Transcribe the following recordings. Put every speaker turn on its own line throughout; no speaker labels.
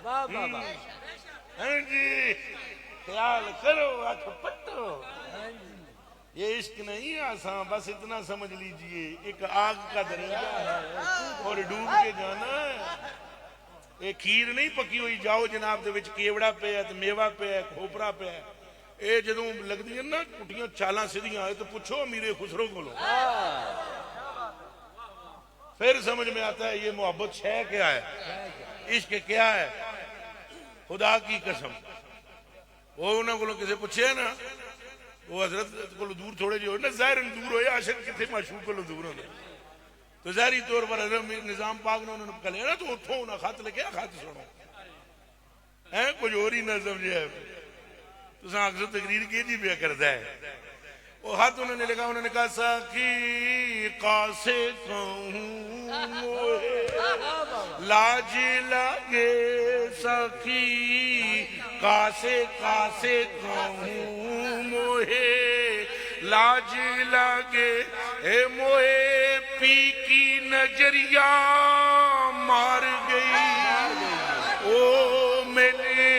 ہاں جی خیال کرو آنکھ پٹو. یہ عشق نہیں آسان، بس اتنا سمجھ لیجئے ایک آگ کا دریا ہے اور ڈوب کے جانا ہے. یہ کھیر نہیں پکی ہوئی جاؤ جناب دے وچ کیوڑا پہ ہے میوہ پہ ہے کھوپرا پہ ہے. اے جدوں لگدی ہیں نا کٹیاں چالاں سیدھیاں آئے تو پوچھو امیر خسرو کو لو، پھر سمجھ میں آتا ہے یہ محبت ہے کیا ہے، عشق کیا ہے. خدا کی قسم وہ انہوں کو کسی پوچھے نا، وہ حضرت کو دور تھوڑے جو نا ظاہر دور ہوئے عاشق کتنے معشوق کو دور ہونے تو ظاہری طور پر حضرت نظام پاک نے انہوں نے کہا نا تو اتھوں انہوں خط لکھے خط سنو ہیں کچھ اور ہی نہ سمجھے ہے تو ساں اکثر تقریر کی جی بیا کرتا ہے. وہ خط انہوں نے لکھا، انہوں نے کہا ساقی قاسے کہوں موہے لاج لگے، ساقی قاسے کہوں موہے لاج لگے، اے موہے پی کی نجریہ مار گئی، او میں نے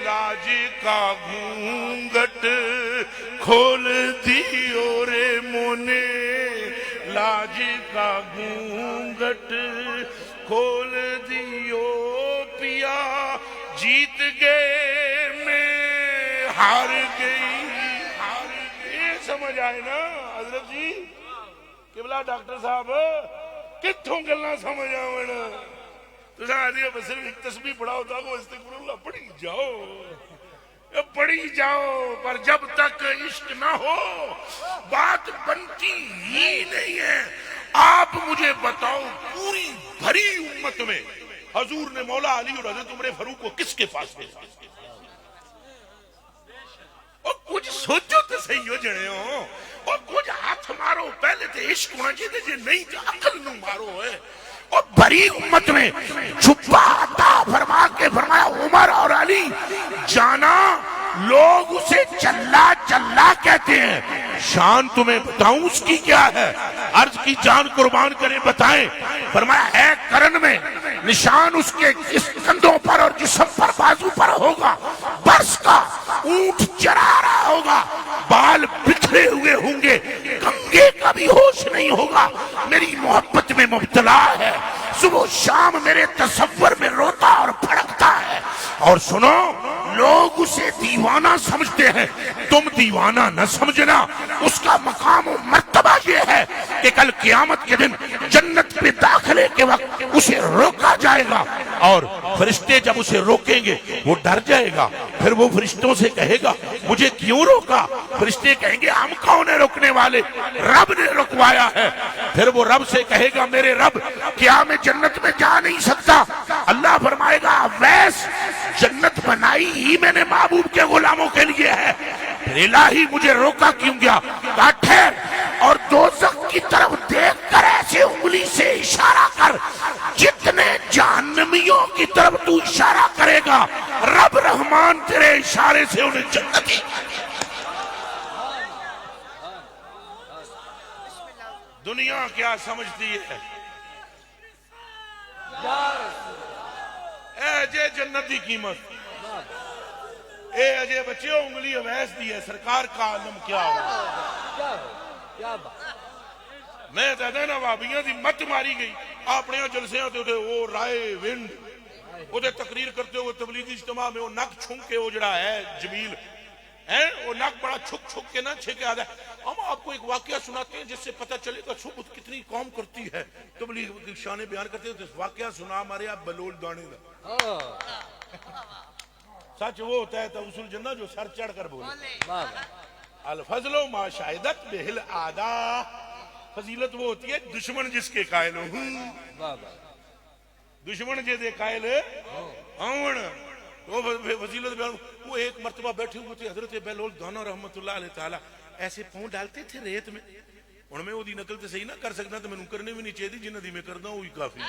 لاج کا گھونگھٹ کھول دیو رے مونے، لاج کا گھونگھٹ کھول دیو پیا، جیت گئے میں ہار گئی. یہ سمجھ آئے نا حضرت جی قبلہ ڈاکٹر صاحب کتھوں گلنا سمجھ آونا تو ساں آدھی بس صرف ایک تسبیح پڑھا ہوتا کہ استغفر اللہ پڑھی جاؤ پر جب تک عشق نہ ہو بات بنتی ہی نہیں ہے. آپ مجھے بتاؤ پوری بھری امت میں حضور نے مولا علی اور حضرت عمر فاروق کو کس کے پاس بھیجا؟ اور کچھ سوچو تو صحیح ہو جڑے ہو اور کچھ ہاتھ مارو پہلے تو عشق ہونا چاہیے جی نہیں تو عقل نو مارو ہے. اور بھری امت میں چھپا عطا فرما کے فرمایا عمر اور علی جانا لوگ اسے چلا چلا کہتے ہیں، شان تمہیں بتاؤں اس کی کیا ہے؟ عرض کی جان قربان کریں بتائیں. فرمایا ہے کرن میں نشان اس کے اس کندھوں پر اور جسم پر بازو پر ہوگا، برس کا اونٹ چرا رہا ہوگا، بال بکھرے ہوئے ہوں گے، کنگے کا بھی ہوش نہیں ہوگا، میری محبت میں مبتلا ہے، صبح و شام میرے تصور میں روتا اور پھڑکتا ہے. اور سنو لوگ اسے دیوانہ سمجھتے ہیں، تم دیوانہ نہ سمجھنا. اس کا مقام و مرتبہ یہ ہے کہ کل قیامت کے دن جنت میں داخلے کے وقت اسے روکا جائے گا اور فرشتے جب اسے روکیں گے وہ ڈر جائے گا. پھر وہ فرشتوں سے کہے گا مجھے کیوں روکا؟ فرشتے کہیں گے ہم کون ہیں روکنے والے؟ رب نے رکوایا ہے. پھر وہ رب سے کہے گا میرے رب کیا میں جنت میں جا نہیں سکتا؟ اللہ فرمائے گا ویس جنت بنائی ہی میں نے محبوب کے غلاموں کے لیے ہے، الہی مجھے روکا کیوں گیا؟ کہا ٹھہر اور دوزخ کی طرف دیکھ کر ایسے انگلی سے اشارہ کر، جتنے جہنمیوں کی طرف تو اشارہ کرے گا رب رحمان تیرے اشارے سے انہیں جنتی. دنیا کیا سمجھتی ہے؟ اے اجے جنت کی قیمت، اے اجے بچیوں انگلی اویس دی ہے، سرکار کا عالم کیا ہو. میں کہتا ہے نا وابیاں دی مت ماری گئی اپنے جلسیاں تے وہ رائے ونڈ وہ تقریر کرتے ہوئے تبلیغی اجتماع میں وہ نک چھنک کے وہ جڑا ہے جمیل ہے وہ نک بڑا چھک چھک کے نا چھکے آدھا ہے. ہم آپ کو ایک واقعہ سناتے ہیں جس سے پتہ چلے گا صحبت کتنی قوم کرتی ہے. تبلیغ کی شان بیان کرتے ہیں واقعہ سنا ہمارے آپ بلول دانے کا سچ وہ ہوتا ہے تو اصول جنہ جو سر چڑھ کر بولے الفضل و ما شاہدت بہل آدھا. فضیلت وہ ہوتی ہے دشمن جس کے قائل ہوں، دشمن جے دے قائل ہون وہ فضیلت بیان. وہ ایک مرتبہ بیٹھے ہوئے تھے حضرت بلول دانا رحمت اللہ علیہ تعالی ایسے پاؤں ڈالتے تھے ریت میں. اور میں وہ دی نقل تے صحیح نہ کر سکتا تو میں کرنے بھی نہیں چاہیے جنہ دی میں کرنا وہی کافی.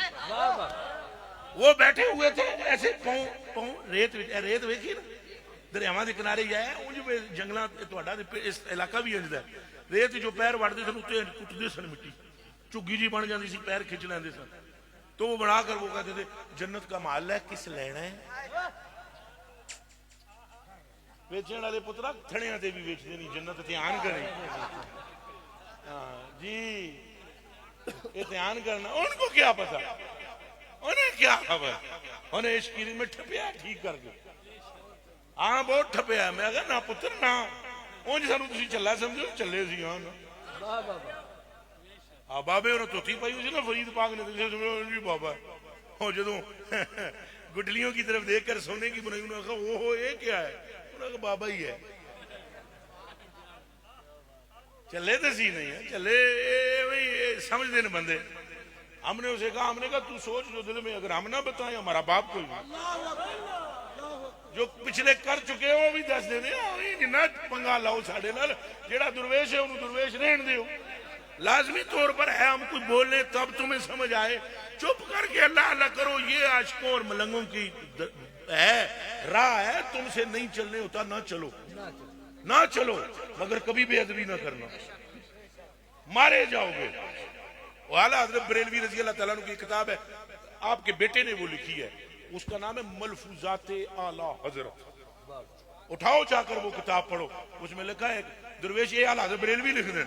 وہ بیٹھے ہوئے تھے ایسے پاؤں ریت ویکھی نا دریاواں دے کنارے جائے اونج میں جنگلاں تہاڈا اس علاقہ بھی انجدا ہے. ریت جو پیر وڑدے سن اتنے کٹدے سن مٹی چگی جی بن جاندی سی پیر کھچ لیندے سن. تو وہ بنا کر وہ کہتے تھے جنت کا محل ہے کس لینا ہے. ویچن والے پترا تھڑیاں تے بھی ویچتے نہیں جنت دھیان کریں. جی یہ دھیان کرنا ان کو کیا پتا انہیں کیا خبر انہیں عشق میں ٹھپیا ٹھیک کر کے. ہاں بہت ٹھپیا میں کہا نہ پتر نہ اونج سانو تسی چلا سمجھو چلے سی. ہاں بابے انہوں توتی پائی ہوئی نا فرید پاک نے بابا ہاں جدوں گٹلیوں کی طرف دیکھ کر سونے کی بنائی انہوں نے کہا وہ یہ کیا ہے انہوں نے کہا بابا ہی ہے. چلے تو سی نہیں ہے چلے سمجھ دے بندے. ہم نے اسے کہا تو سوچ جو دل میں اگر ہم نہ بتائیں ہمارا باپ کوئی جو پچھلے کر چکے وہ بھی دس دے جنہ پنگا لاؤ ساڑھے نال جیڑا درویش ہے انہوں درویش رہن دیو. لازمی طور پر ہے ہم کچھ بولنے تب تمہیں سمجھ آئے. چپ کر کے اللہ اللہ کرو یہ عاشقوں اور ملنگوں کی ہے راہ ہے. تم سے نہیں چلنے ہوتا نہ چلو نہ چلو مگر کبھی بے ادبی نہ کرنا مارے جاؤ گے. اعلیٰ حضرت بریلوی رضی اللہ تعالیٰ عنہ کی کتاب ہے آپ کے بیٹے نے وہ لکھی ہے اس کا نام ہے ملفوظات اعلیٰ حضرت. اٹھاؤ جا کر وہ کتاب پڑھو. اس میں لکھا ہے درویش یہ اعلیٰ حضرت بریلوی لکھ دیں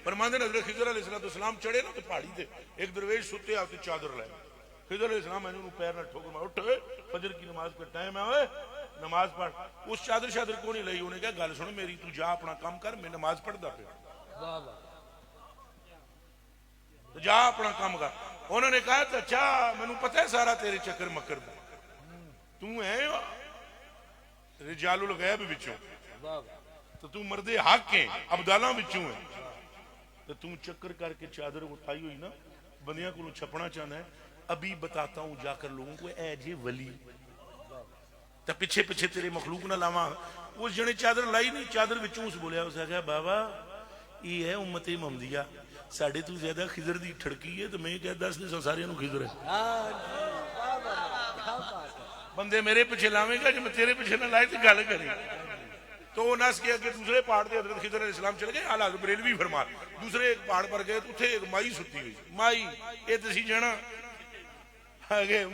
فرماندے حضرت خضر علیہ السلام چڑھے نا تو پہاڑی تھے ایک درویش ستے آتے چادر لائے. خضر علیہ السلام میں نے انہوں پیر نہ ٹھوکر میں اٹھے فجر کی نماز کا ٹائم ہے نماز پڑھ. اس چادر کو نہیں لئی انہیں کہا گل سنو میری تو جا اپنا کام کر میں نماز پڑھدا پیا جا اپنا کام کر. انہوں نے کہا اچھا مینوں پتہ ہے سارا تیرے چکر مکر دا تو ہے رجال الغیب وچوں تو تو مرد حق ہے ابدالاں وچوں ہے تو تم چکر کر کے چادر اٹھائی ہوئی نا بندیاں کو چھپنا چاہنا ہے. ابھی بتاتا ہوں جا کر لوگوں کو اے جی ولی تو پیچھے پیچھے تیرے مخلوق نہ لاواں. اس جنے چادر لائی نہیں چادر وچوں اس بولیا اس کہا بابا یہ ہے امت محمدیہ ساڑھے تو زیادہ خضر دی ٹھڑکی ہے تو میں کہہ دس دے سارے نو خضر ہے. بندے میرے پیچھے لاویں گا جو میں تیرے پیچھے نہ لائے تو گل کریں. تو وہ نس کیا کہ دوسرے پہاڑ پہ حضرت خضر علیہ السلام چلے گئے اعلیٰ بریلوی فرما دوسرے ایک پہاڑ پر گئے تو اتنے ایک مائی ستی ہوئی مائی یہ تسی جانا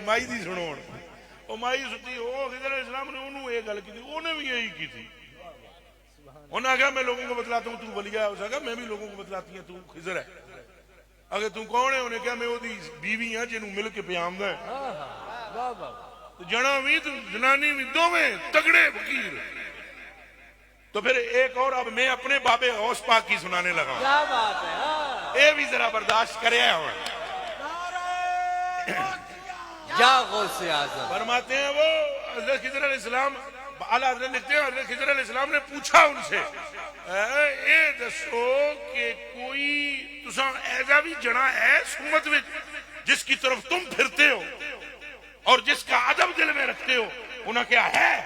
مائی دی سنو وہ مائی ستی وہ خضر علیہ السلام نے انہوں یہ گل کی تھی انہیں بھی یہی کی تھی. انہوں نے کہا میں لوگوں کو بتلاتا ہوں تو ولی ہے. اس نے کہا میں بھی لوگوں کو بتلاتی ہوں تو خضر ہے. اگر تم کون ہے انہیں کہا میں وہ بیوی ہاں جنہوں مل کے پیام دا ہے جنا بھی جنانی بھی دو میں تگڑے فقیر. تو پھر ایک اور اب میں اپنے بابے غوث پاک کی سنانے لگا ہوں. کیا بات ہے اے بھی ذرا برداشت کرے ہوں.
یا غوث اعظم
فرماتے ہیں وہ حضرت خضر علیہ السلام اعلیٰ حضرت لکھتے ہیں حضرت خضر علیہ السلام نے پوچھا ان سے اے دسو کہ کوئی تساں ایسا بھی جنا ہے سمت میں جس کی طرف تم پھرتے ہو اور جس کا ادب دل میں رکھتے ہو. انہوں کیا ہے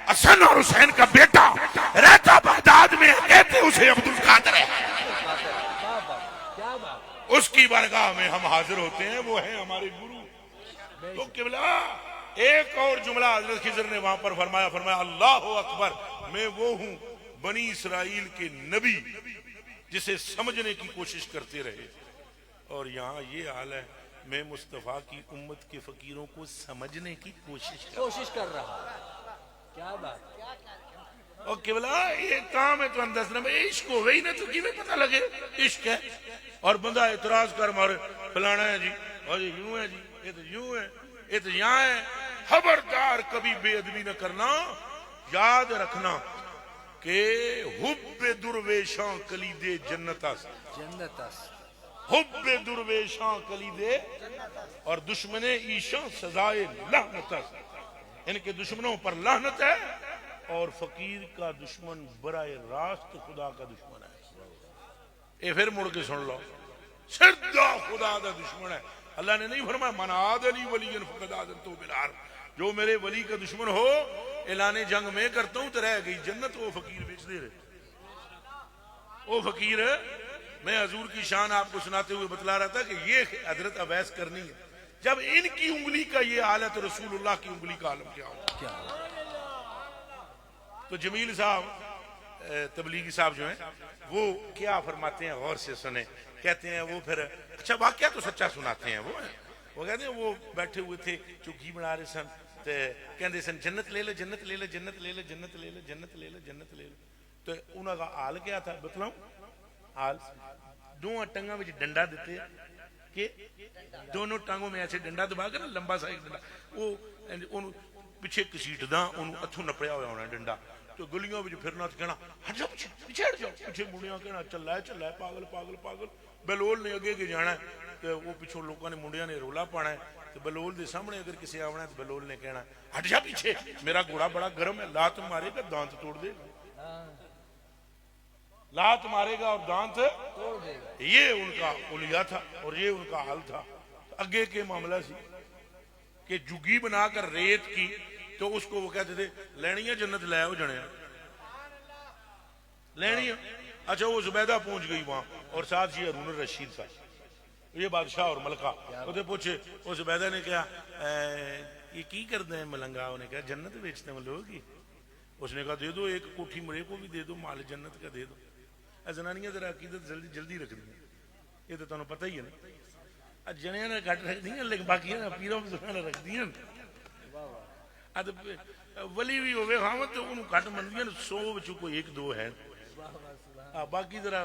حسن اور حسین کا بیٹا رہتا بغداد میں کہتے اسے عبد القادر ہے. اس کی بارگاہ میں ہم حاضر ہوتے ہیں وہ ہیں ہمارے گرو. تو قبلہ ایک اور جملہ حضرت خضر نے وہاں پر فرمایا اللہ اکبر میں وہ ہوں بنی اسرائیل کے نبی جسے سمجھنے کی کوشش کرتے رہے اور یہاں یہ حال ہے میں مصطفیٰ کی امت کے فقیروں کو سمجھنے کی کوشش
کر رہا. کیا بات
اور قبلہ یہ کام ہے تو انداز نہ عشق ہو گئی نا تو کیویں پتہ لگے عشق ہے. اور بندہ اعتراض کر مارے فلانا ہے جی اور یہ یوں ہے جی یہ تو یوں ہے یہ تو یہاں ہے. خبردار کبھی بے ادبی نہ کرنا. یاد رکھنا کہ حب درویشاں کلید جنت حب درویشاں کلید اور دشمن ایشاں سزائے لعنت. ان کے دشمنوں پر لعنت ہے اور فقیر کا دشمن برائے راست خدا کا دشمن ہے. اے پھر مڑ کے سن لو سیدھا خدا دا دشمن ہے. اللہ نے نہیں فرمایا من عاد لی ولی فقد آذنتہ بالحرب جو میرے ولی کا دشمن ہو اعلان جنگ میں کرتا ہوں تو رہ گئی جنت. وہ فقیر بیچ دے رہے وہ فقیر میں حضور کی شان آپ کو سناتے ہوئے بتلا رہا تھا کہ یہ حضرت اویس کرنی ہے. جب ان کی انگلی کا یہ حال ہے تو رسول اللہ کی انگلی کا عالم کیا ہوگا. تو جمیل صاحب تبلیغی صاحب جو ہیں وہ کیا فرماتے ہیں غور سے سنیں. کہتے ہیں وہ پھر اچھا واقعہ تو سچا سناتے ہیں وہ وہ کہتے ہیں وہ بیٹھے ہوئے تھے چگی بنا رہے سن تے کہندے سن جنت لے لو جنت لے لو جنت لے لو جنت لے لو جنت لے لو جنت لے لو. تو انہوں کا حال کیا تھا بتلاؤں حال دونوں ٹنگوں میں ڈنڈا دیتے کہ دونوں ٹانگوں میں ایسے ڈنڈا دبا کر لمبا سا ایک ڈنڈا وہ پیچھے کسیٹدا انہوں اتھوں نپڑیا ہوا ہونا ڈنڈا تو گلیوں میں پھرنا تو کہنا ہٹ جاؤ پیچھے ہٹ جاؤ پیچھے مڑیاں کہنا چلا ہے پاگل پاگل پاگل. بلول نے اگے کے جانا ہے تو وہ پیچھوں لوگوں نے منڈیاں نے رولا پانا ہے تو بلول دے سامنے اگر کسی آونا ہے تو بلول نے کہنا ہٹ جا پیچھے میرا گھوڑا بڑا گرم ہے لات مارے گا دانت توڑ دے گا لات مارے گا اور دانت توڑ دے گا. یہ ان کا اولیاء تھا اور یہ ان کا حال تھا. اگے کے معاملہ سی کہ جگی بنا کر ریت کی تو اس کو وہ کہتے تھے لینی ہے جنت لے ہو جنے لینی ہے. اچھا وہ زبیدہ پہنچ گئی وہاں اور ساتھ یہ ہارون الرشید تھا یہ بادشاہ اور ملکہ وہ پوچھے وہ زبیدہ نے کہا یہ کی کرتے ہیں ملنگا انہوں نے کہا جنت بیچتے ہیں لوگ ہی. اس نے کہا دے دو ایک کوٹھی مرے کو بھی دے دو مال جنت کا دے دو. زنانیاں ذرا عقیدت جلدی جلدی رکھ دیں یہ تو تمہیں پتہ ہی ہے نا جنیا نے گھٹ رکھ دیا لیکن باقی پیروں نے رکھ دیا ولی بھی ہوئے خامت تو انہوں گھٹ من دیا 100 بچوں کو ایک دو ہے باقی ذرا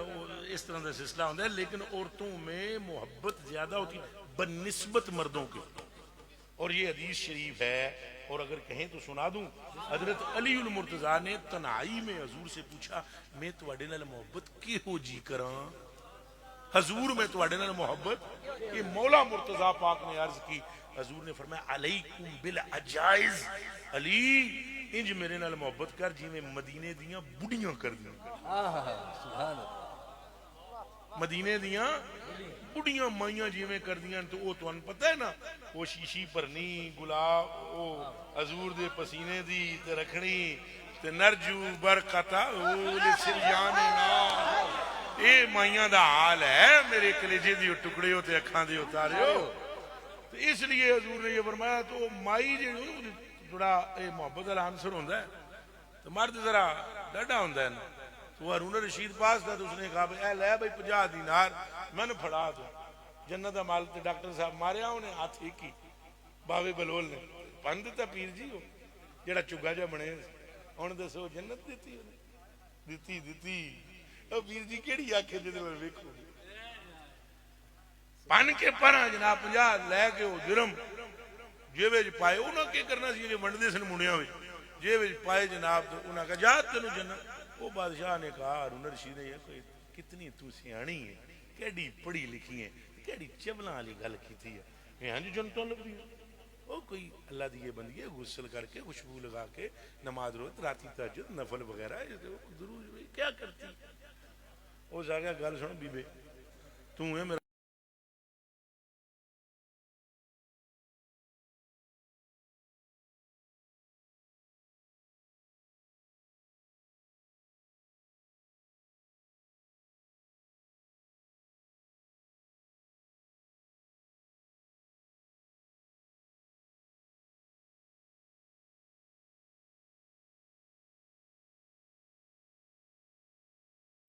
اس طرح کا سلسلہ ہوتا ہے. لیکن عورتوں میں محبت زیادہ ہوتی ہے بنسبت مردوں کے اور یہ حدیث شریف ہے اور اگر کہیں تو سنا دوں. حضرت علی المرتضیٰ نے تنہائی میں حضور سے پوچھا میں تواڈے نال محبت کیہو جی کراں حضور میں تواڈے نال محبت یہ مولا مرتضیٰ پاک نے عرض کی. حضور نے فرمایا علیکم بالعجائز علی انج میرے نال محبت کر جی میں مدینے دیاں بڑیاں کر دیاں مدینے دیاں بڑیاں مائیاں جی میں کر دیاں تو وہ تو ان پتہ ہے نا وہ شیشی پرنی گلاب وہ حضور دے پسینے دی تے رکھنی تے نرجو برکتا اول سریاننا اے مائیاں دا حال ہے میرے کلیجے دی ٹکڑے ہوتے اکھاں دی اتارے ہو. تو اس لیے حضور نے یہ فرمایا تو مائی جو تھوڑا محبت والا عنصر ہوتا ہے تو مرد ذرا ڈاڈا ہوتا ہے نا. تو ہارون الرشید پاس تھا تو اس نے کہا اے لے بھائی 50 دینار میں نے پھڑا تو جنت دا مال تے ڈاکٹر صاحب ماریا انہیں ہاتھ ہی کی باوے بلول نے پن دیتا پیر جی ہو جڑا چگا جا بنے ہن دسو جنت دیتی دیتی دیتی او پیر جی کیڑی آنکھیں دے ول ویکھو پن کے پرا جناب 50 لے کے وہ جرم جیب وچ پائے انہاں کی کرنا سی کہ ونڈدے سن منڈیاں وچ جیب وچ پائے جناب تو انہاں کہا جا تینوں جنت. وہ بادشاہ نے کہا ہارون الرشید نے کوئی کتنی تو سیاਣੀ ہے کیڑی پڑھی لکھی ہے کیڑی چبلاں والی گل کیتی ہے ہاں جی جنتوں لبھی وہ کوئی اللہ دی یہ بندی ہے غسل کر کے خوشبو لگا کے نماز روز راتی تہجد نفل وغیرہ درود کیا کرتی وہ جا کے گل سن بیبے تو ہے میرا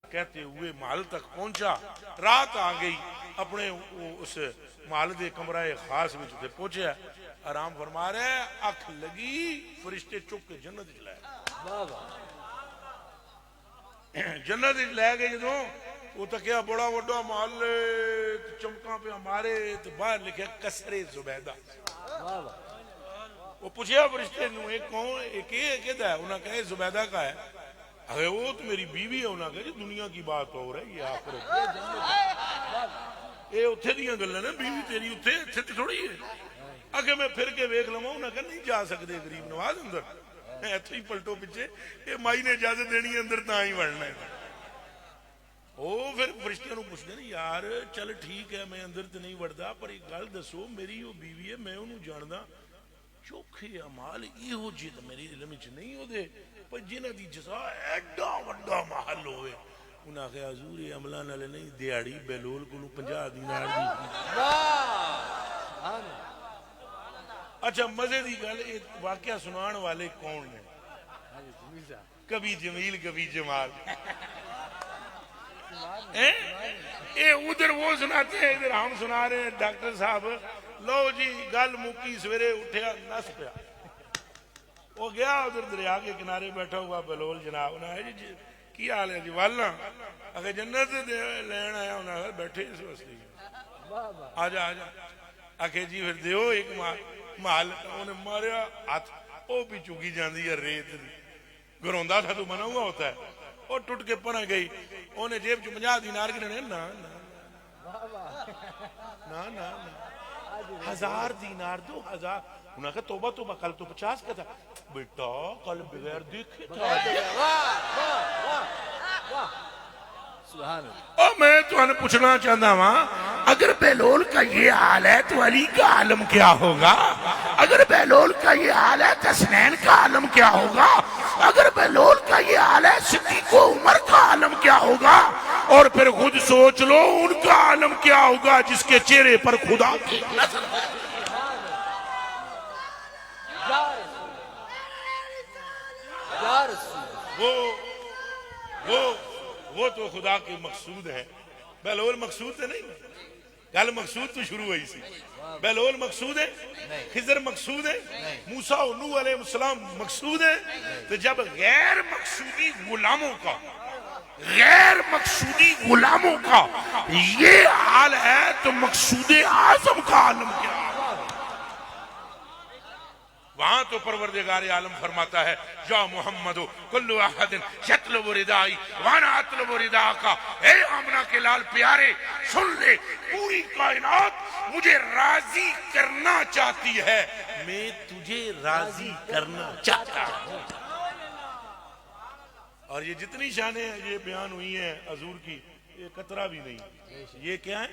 کہتے ہوئے محل تک پہنچا. رات آ گئی اپنے اس محل دے کمرہ خاص وچ تے پہنچیا آرام فرما رہے اکھ لگی فرشتے چک کے جنت وچ لے جنت وچ لے گئے جدوں وہ تکیا بڑا وڈا محل چمکاں پہ ہمارے تے باہر لکھیا قصر زبیدہ. وہ پوچھیا فرشتے نو یہ کون یہ کہدا ہے انہاں کہا زبیدہ کا ہے اگر وہ تو میری بیوی ہے انہاں کہا جی دنیا کی بات ہو رہی ہے یہ آخرت یہ اتھے دیاں گلاں نے بیوی تیری اتھے اتھے تھوڑی ہے اگر میں پھر کے ویکھ لواں انہاں کہا نہیں جا سکتے غریب نواز اندر ایتھے ہی پلٹو پیچھے یہ مائی نے اجازت دینی اندر تاں ہی وڑنا ہے. وہ پھر فرشتیاں نو پوچھدے نے یار چل ٹھیک ہے میں اندر تے نہیں وڑدا پر ایک گل دسو میری وہ بیوی ہے میں انہوں جاندا چوکھے اعمال یہو جے تے میری علم وچ نہیں ہو دے پر جنہاں دی جزا ایڈا وڈا محل ہوئے انہاں کہ حضور یہ عملاں نال نہیں دیہاڑی بیلول کو 50 دینار دی. اچھا مزے دی گل واقعہ سنان والے کون نے کبھی جمیل کبھی جمال ادھر وہ سناتے ہیں ادھر ہم سنا رہے ہیں ڈاکٹر صاحب لو جی گل مکی سویرے اٹھیا نس پیا وہ گیا ادھر دریا کے کنارے بیٹھا ہوا بلول جناب نے جی کی حال ہے جی والنا اگر جنت لین آیا انہیں بیٹھے اس واسطے آ جا آخے جی پھر دیو ایک مال انہیں ماریا ہاتھ وہ بھی چگی جاندی ہے ریت گروندا تھا تو بنا ہوا ہوتا ہے وہ ٹوٹ کے پنا گئی انہیں جیب چ 50 دینار گنے نا نا نا 1000 دینار 2000 انہوں نے کہا توبہ توبہ کل تو 50 کا تھا بیٹا کل بغیر دیکھے تھا
سبحان اللہ.
اور میں تو انہیں پوچھنا چاہتا ہوں اگر بہلول کا یہ حال ہے تو علی کا عالم کیا ہوگا اگر بہلول کا یہ حال ہے تو حسنین کا عالم کیا ہوگا اگر بہلول کا یہ حال ہے صدیق و عمر کا عالم کیا ہوگا اور پھر خود سوچ لو ان کا عالم کیا ہوگا جس کے چہرے پر خدا کی نظر ہے
یا رسول
وہ تو خدا کے مقصود ہے بہلول مقصود ہے نہیں گل مقصود تو شروع ہوئی سی بہلول مقصود ہے خضر مقصود ہے موسیٰ و نوح علیہ السلام مقصود ہے تو جب غیر مقصودی غلاموں کا یہ حال ہے تو مقصود اعظم کا عالم کیا ہے وہاں تو پروردگار عالم فرماتا ہے یا محمد کل احد یطلب ردائی وانا اطلب ردا کا اے آمنہ کے لال پیارے سن لے پوری کائنات مجھے راضی کرنا چاہتی ہے میں تجھے راضی کرنا چاہتا ہوں اور یہ جتنی شانیں یہ بیان ہوئی ہیں حضور کی یہ قطرہ بھی نہیں یہ کیا ہے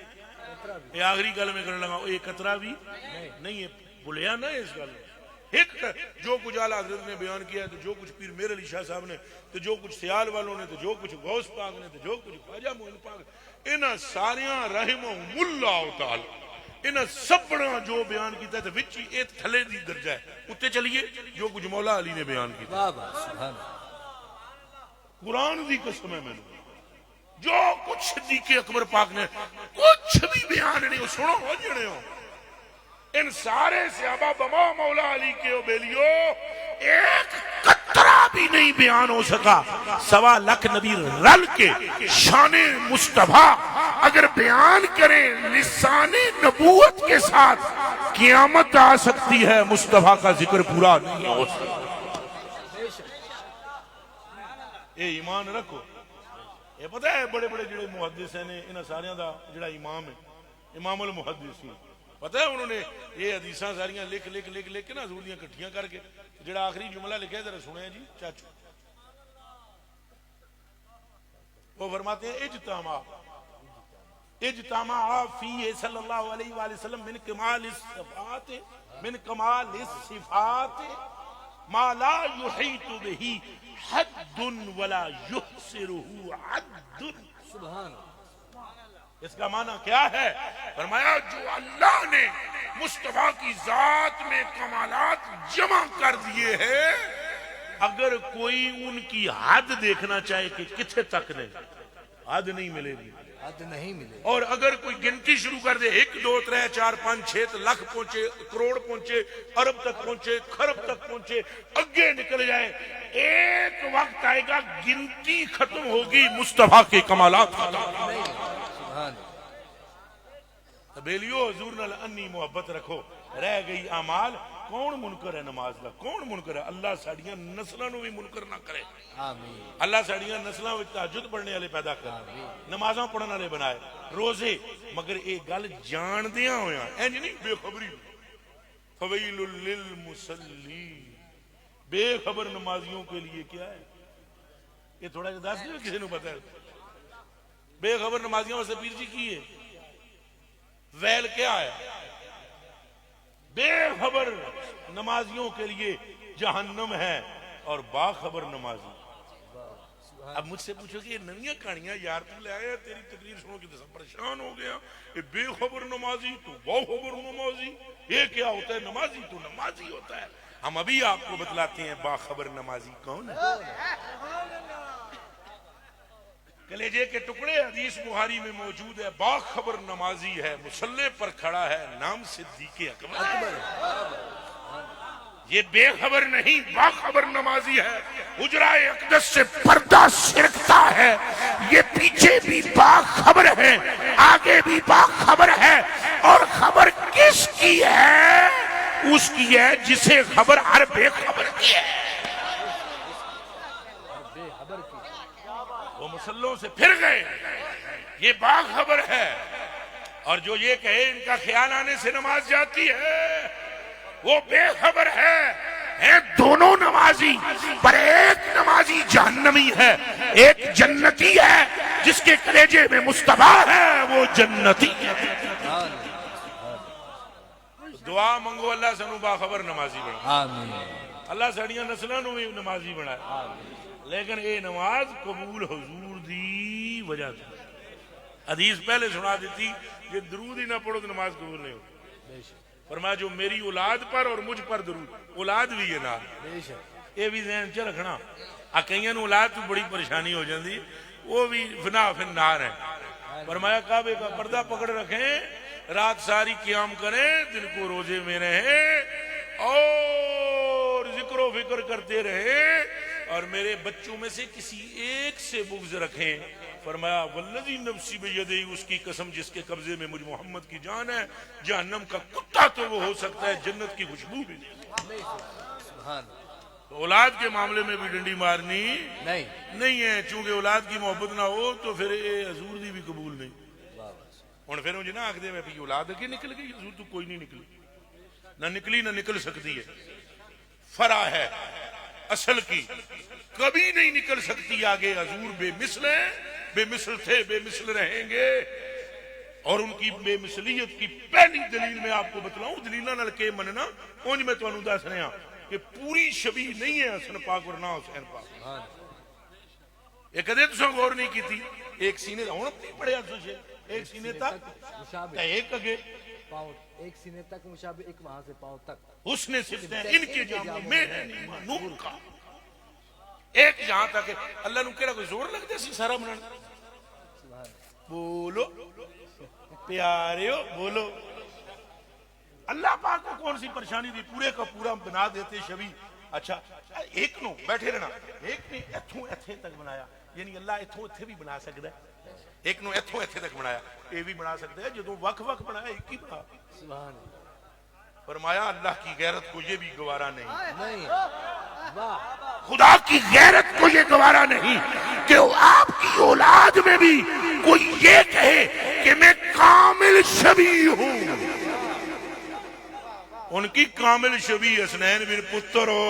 یہ آخری گل میں کرنے لگا یہ قطرہ بھی نہیں ہے بھولیا نا اس گل میں ایک جو کچھ اعلیٰ حضرت نے بیان کیا ہے تو جو کچھ پیر میر علی شاہ صاحب نے تو جو کچھ سیال والوں نے تو جو کچھ غوث پاک نے تو جو کچھ خواجہ معین پاک انہاں ساریاں رحمہم اللہ تعالی انہاں سبڑا جو بیان کیتا ہے تو وچی ایک تھلے دی درجہ ہے اتے چلیے جو کچھ مولا علی نے بیان کیتا ہے قرآن دی قسم ہے میں نے جو کچھ صدیق اکبر پاک نے کچھ بھی بیان نہیں سنو ہو جڑے ہو ان سارے صحابہ بما مولا علی کے بیلیو ایک قطرہ بھی نہیں بیان ہو سکا 1.25 لاکھ نبی رل کے شان مصطفیٰ اگر بیان کریں لسان نبوت کے ساتھ قیامت آ سکتی ہے مصطفیٰ کا ذکر پورا نہیں ہو سکتا اے ایمان رکھو یہ پتہ ہے بڑے بڑے جڑے محدث ہیں انہاں ساریاں دا جڑا امام ہے امام المحدثین پتہ ہے انہوں نے یہ حدیثاں ساریاں لکھ کے نا حضور دیاں کٹھیاں کر کے جڑا آخری جملہ لکھا ہے ذرا سنیں جی چاچو وہ فرماتے ہیں اجتماع فی صلی اللہ علیہ وآلہ وسلم من کمال الصفات ما لا يحيط به حد ولا يحصره عد
سبحان
اس کا معنی کیا ہے فرمایا جو اللہ نے مصطفیٰ کی ذات میں کمالات جمع کر دیے ہیں اگر کوئی ان کی حد دیکھنا چاہے کہ کتنے تک نہیں حد نہیں ملے گی
حد نہیں ملے
اور اگر کوئی گنتی شروع کر دے 1 2 3 4 5 6 لاکھ پہنچے کروڑ پہنچے ارب تک پہنچے خرب تک پہنچے اگے نکل جائے ایک وقت آئے گا گنتی ختم ہوگی مصطفیٰ کے کمالات بیلیو حضور نال انی محبت رکھو رہ گئی اعمال کون منکر ہے نماز دا کون منکر ہے اللہ ساڑیاں نسلاں نو بھی منکر نہ کرے
آمین
اللہ ساڑیاں نسلاں وچ تہجد پڑھنے والے پیدا کرے نمازاں پڑھن والے بنائے روزے مگر اے گل جان دیاں ہویاں انج نہیں بے خبری فویل للمصلین بے خبر نمازیوں کے لیے کیا ہے یہ تھوڑا جا دس دے کسی نو پتہ ہے بے خبر نمازیوں واسطے پیر جی کی ہے ویل کیا ہے بے خبر نمازیوں کے لیے جہنم ہے اور باخبر نمازی اب مجھ سے پوچھو کہ یہ ننیاں کہانیاں یار تو لے آیا تیری تقریر سنو کہ تو سب پریشان ہو گیا یہ بے خبر نمازی تو باخبر نمازی یہ کیا ہوتا ہے نمازی تو نمازی ہوتا ہے ہم ابھی آپ کو بتلاتے ہیں باخبر نمازی کون ہے کلیجے کے ٹکڑے حدیث بخاری میں موجود ہے. باخبر نمازی ہے, مصلی پر کھڑا ہے, نام صدیق اکبر. یہ بے خبر نہیں, باخبر نمازی ہے. حجرہ اقدس سے پردہ سرکتا ہے. یہ پیچھے بھی باخبر ہے, آگے بھی باخبر ہے. اور خبر کس کی ہے؟ اس کی ہے جسے خبر ہر بے خبر کی ہے. وہ مسلوں سے پھر گئے, یہ باخبر ہے. اور جو یہ کہے ان کا خیال آنے سے نماز جاتی ہے, وہ بے خبر ہے دونوں نمازی, پر ایک نمازی جہنمی ہے, ایک جنتی ہے. جس کے کلیجے میں مصطفیٰ ہے وہ جنتی ہے. دعا منگو اللہ سنو باخبر نمازی بنا.
آمین.
اللہ سڑیاں نسلوں نو بھی نمازی بنا. لیکن یہ نماز قبول حضور دی وجہ سے. حدیث پہلے سنا دیتی, یہ درود ہی نہ پڑھو تو نماز قبول نہیں ہوتی. فرمایا جو میری اولاد پر اور مجھ پر درود, اولاد بھی ہے نال, یہ بھی ذہن چ رکھنا. کئیاں نوں اولاد تو بڑی پریشانی ہو جاندی, وہ بھی فنا فی النار ہے. فرمایا کعبے کا پردہ پکڑ رکھیں, رات ساری قیام کریں, دن کو روزے میں رہیں, اور ذکر و فکر کرتے رہیں, اور میرے بچوں میں سے کسی ایک سے بغض رکھیں. فرمایا والذی نفسی بیدی, اس کی قسم جس کے قبضے میں مجھ محمد کی جان ہے, جہنم کا کتا تو وہ ہو سکتا ہے, جنت کی خوشبو بھی نہیں. تو اولاد کے معاملے میں بھی ڈنڈی مارنی نہیں ہے, چونکہ اولاد کی محبت نہ ہو تو پھر حضور دی بھی قبول نہیں. ہوں پھر مجھے نہ آخ دے میں اولاد اگے نکل گئی, حضور تو کوئی نہیں نکلی, نہ نکلی نہ نکل سکتی ہے. فرا ہے اصل کی, کبھی نہیں نکل سکتی آگے. حضور بے مثل ہیں, بے مثل تھے, بے مثل رہیں گے. اور ان کی بے مثلیت کی پہلی دلیل میں آپ کو بتلاؤں, دلیلہ نال کے مننا, اونج میں تانوں دس رہا کہ پوری شبیہ نہیں ہے حسن پاک اور نہ حسین پاک. یہ کدے تساں غور نہیں کیتی, ایک سینے ہن نہیں پڑھیا تساں, ایک سینے تک ایک اگے
پاؤں, ایک سینے تک مشابہ, ایک وہاں سے پاؤں تک.
حسن صفت ہے ان کے جامع میں ہے نور کا. ایک جہاں تک اللہ نو کیڑا کوئی زور لگتا سی سارا بنانا. بولو پیاریو بولو. اللہ پاک کو کون سی پریشانی دی, پورے کا پورا بنا دیتے شبی. اچھا ایک نو بیٹھے رہنا, ایک نے ایتھوں ایتھے تک بنایا, یعنی اللہ ایتھوں ایتھے بھی بنا سکتا ہے. ایک نو ایتھوں ایتھے تک بنایا, یہ بھی بنا سکتا ہے. جدوں وقت وقت بنایا ایک ہی بنا.
سبحان.
فرمایا اللہ کی غیرت کو یہ بھی گوارا نہیں,
واہ,
خدا کی غیرت کو یہ گوارا نہیں کہ آپ کی اولاد میں بھی کوئی یہ کہے کہ میں کامل شبیہ ہوں. ان کی کامل شبیہ حسنین بن پتر ہو,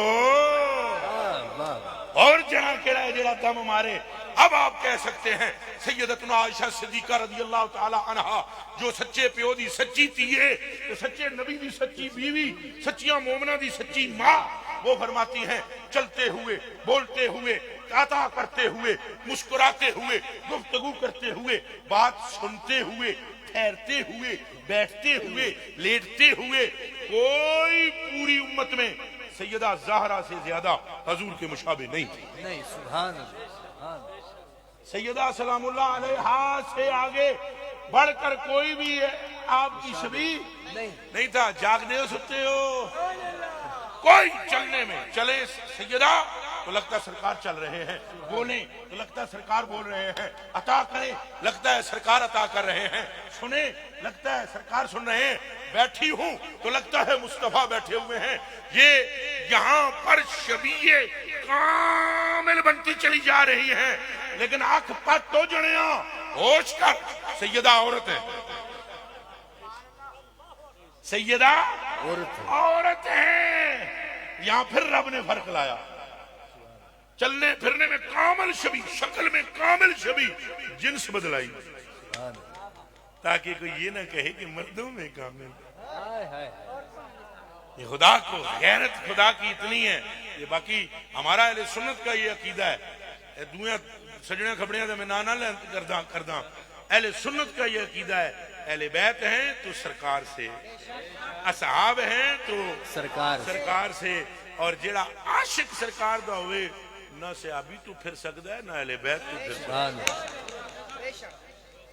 اور جہاں کہڑا ہے جڑا دم مارے. اب آپ کہہ سکتے ہیں سیدتنا عائشہ صدیقہ رضی اللہ تعالی عنہا, جو سچے پیو دی سچی تیے, جو سچے نبی دی سچی بیوی, سچیاں مومنہ دی سچی ماں, وہ فرماتی ہیں چلتے ہوئے, بولتے ہوئے, عطا کرتے ہوئے, مسکراتے ہوئے, گفتگو کرتے ہوئے, بات سنتے ہوئے, ٹھہرتے ہوئے, بیٹھتے ہوئے, لیٹتے ہوئے, کوئی پوری امت میں سیدہ زہرا سے زیادہ حضور کے مشابہ نہیں تھی.
نہیں, سبحان اللہ.
سیدہ سلام اللہ علیہا سے آگے بڑھ کر کوئی بھی آپ کی شبیہ نہیں تھا. جاگتے ہو سکتے ہو, کوئی چلنے میں چلے سیدہ تو لگتا ہے سرکار چل رہے ہیں, بولیں تو لگتا ہے سرکار بول رہے ہیں, عطا کریں لگتا ہے سرکار عطا کر رہے ہیں, سنیں لگتا ہے سرکار سن رہے ہیں, بیٹھی ہوں تو لگتا ہے مصطفیٰ بیٹھے ہوئے ہیں. یہ یہاں پر شبیہ کامل بنتی چلی جا رہی ہیں, لیکن آنکھ پت تو جڑیاں ہوش کر, سیدہ عورت ہے, سیدہ عورت ہے. یہاں پھر رب نے فرق لایا, چلنے پھرنے میں کامل شبیہ, شکل میں کامل شبیہ, جنس بدلائی تاکہ کوئی یہ نہ کہے کہ مردوں میں کامل. یہ خدا کو غیرت خدا کی اتنی ہے. یہ باقی ہمارا اہل سنت کا یہ عقیدہ ہے, دویاں سجنے کھپڑیاں میں نانا کرداں. اہل سنت کا یہ عقیدہ ہے, اہل بیت ہیں تو سرکار سے, اصحاب ہیں تو سرکار سے, اور جیڑا عاشق سرکار دا ہوئے نہ صحابی تو پھر سکتا ہے, نہ اہل بیت تو پھر سکتا ہے.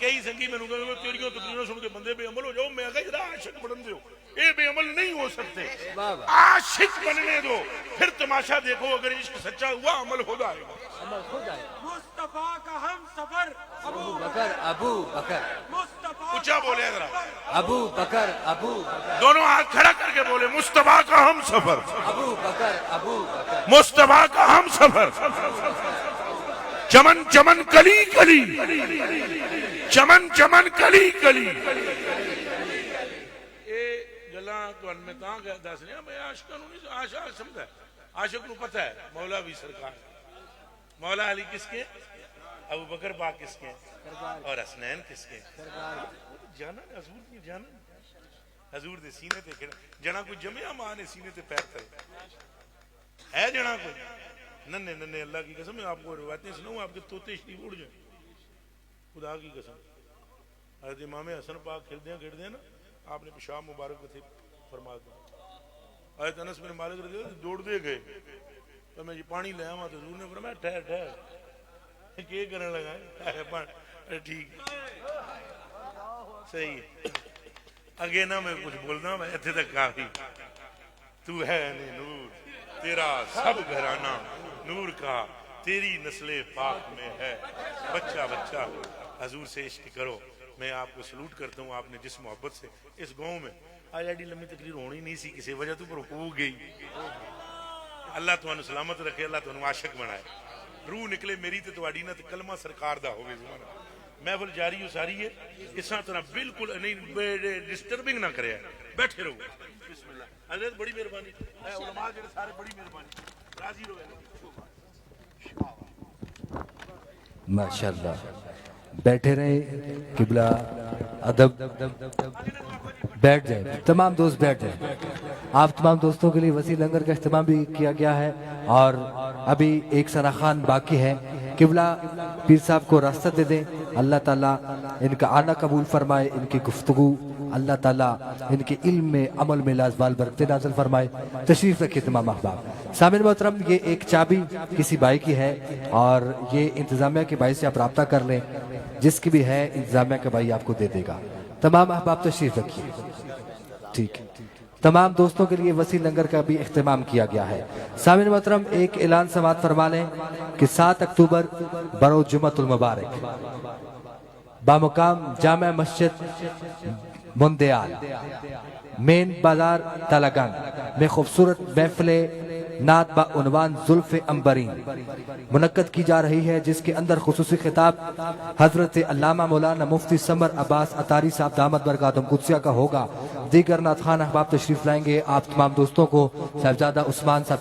کئی سنگی میں کہا تیریوں تقریریں سن کے بندے بے عمل ہو جاؤ. میں کہا ذرا عاشق بن دو, اے بے عمل نہیں ہو سکتے. عاشق بننے دو, پھر تماشا دیکھو, اگر عشق سچا ہوا عمل ہو جائے گا.
عمل ہو جائے.
مصطفیٰ کا ہم سفر
ابو بکر ابو بکر.
مصطفیٰ
اونچا بولے ذرا,
ابو بکر ابو بکر.
دونوں ہاتھ کھڑا کر کے بولے مصطفیٰ کا ہم سفر,
ابو بکر ابو بکر.
مصطفیٰ کا ہم سفر. چمن چمن کلی کلی, چمن چمن کلی کلی. اے گلاں تو میں تاں دس رہا, میں عاشقاں نوں نہیں عاشق سمجھدا. عاشق نوں پتہ ہے مولا بھی سرکار, مولا علی کس کے, ابو بکر پاک کس کے, اور حسنین کس کے. جانا حضور کی جانا, حضور دے سینے تے کھڑا جنا کوئی جمعہ ماں نے سینے تے پیر تے ہے جنا کوئی ننے ننے. اللہ کی قسم میں آپ کو روایتیں سناؤں, آپ کے طوطے شریف اڑ جائیں خدا کی قسم. حضرت امام حسن پاک کھڑدے ہیں نا, آپ نے پیشاب مبارک کو تھے فرما دیا. حضرت انس بن مالک رضی اللہ دوڑ دے گئے, تو میں یہ پانی لے آواں تو حضور نے فرمایا ٹھہر ٹھہر کیا کرنے لگا ہے. ٹھیک صحیح ہے, اگے نہ میں کچھ بولنا, میں اتنے تک کافی. تو ہے نور, تیرا سب گھرانہ نور کا, تیری نسل پاک میں ہے. بچہ بچہ حضور سے عشق کرو. میں آپ کو سلوٹ کرتا ہوں, آپ نے جس محبت سے اس گاؤں میں آج ایڈی لمبی تقریر ہونی نہیں سی, کسی وجہ تو پر ہو گئی. اللہ تمہیں سلامت رکھے, اللہ تمہیں عاشق بنائے. روح نکلے میری تے تواڈی نہ تے کلمہ سرکار دا ہوے. محفل جاری و ساری ہے, اس طرح بالکل نہیں ڈسٹربنگ نہ کرے, بیٹھے رہو. بسم اللہ. حضرت بڑی مہربانی, علماء جڑے سارے بڑی مہربانی, راضی رہو.
ماشاءاللہ. بیٹھے رہے قبلہ ادب, بیٹھ جائیں تمام دوست, بیٹھ جائیں. آپ تمام دوستوں کے لیے وسیع لنگر کا اہتمام بھی کیا گیا ہے, اور ابھی ایک سراخان باقی ہے. قبلہ پیر صاحب کو راستہ دے دیں. اللہ تعالیٰ ان کا آنا قبول فرمائے, ان کی گفتگو اللہ تعالیٰ ان کے علم میں عمل میں لازوال برکتیں نازل فرمائے. تشریف رکھیے تمام احباب. سامعین محترم, یہ ایک چابی کسی بھائی کی ہے, اور یہ انتظامیہ کے بھائی سے آپ رابطہ کر لیں, جس کی بھی ہے انتظامیہ کا بھائی آپ کو دے دے گا. تمام احباب تشریف رکھیے. ٹھیک, تمام دوستوں کے لیے وسیع لنگر کا بھی اہتمام کیا گیا ہے. سامعین محترم, ایک اعلان سماعت فرما لیں کہ 7 اکتوبر بروز جمعۃ المبارک بامقام جامع مسجد مندیال مین بازار تالگنگ میں خوبصورت محفل نعت با عنوان زلف عنبرین منعقد کی جا رہی ہے, جس کے اندر خصوصی خطاب حضرت علامہ مولانا مفتی سمر عباس عطاری صاحب دامت برکاتہم قدسیہ کا ہوگا. دیگر نعت خوان احباب تشریف لائیں گے. آپ تمام دوستوں کو صاحبزادہ عثمان صاحب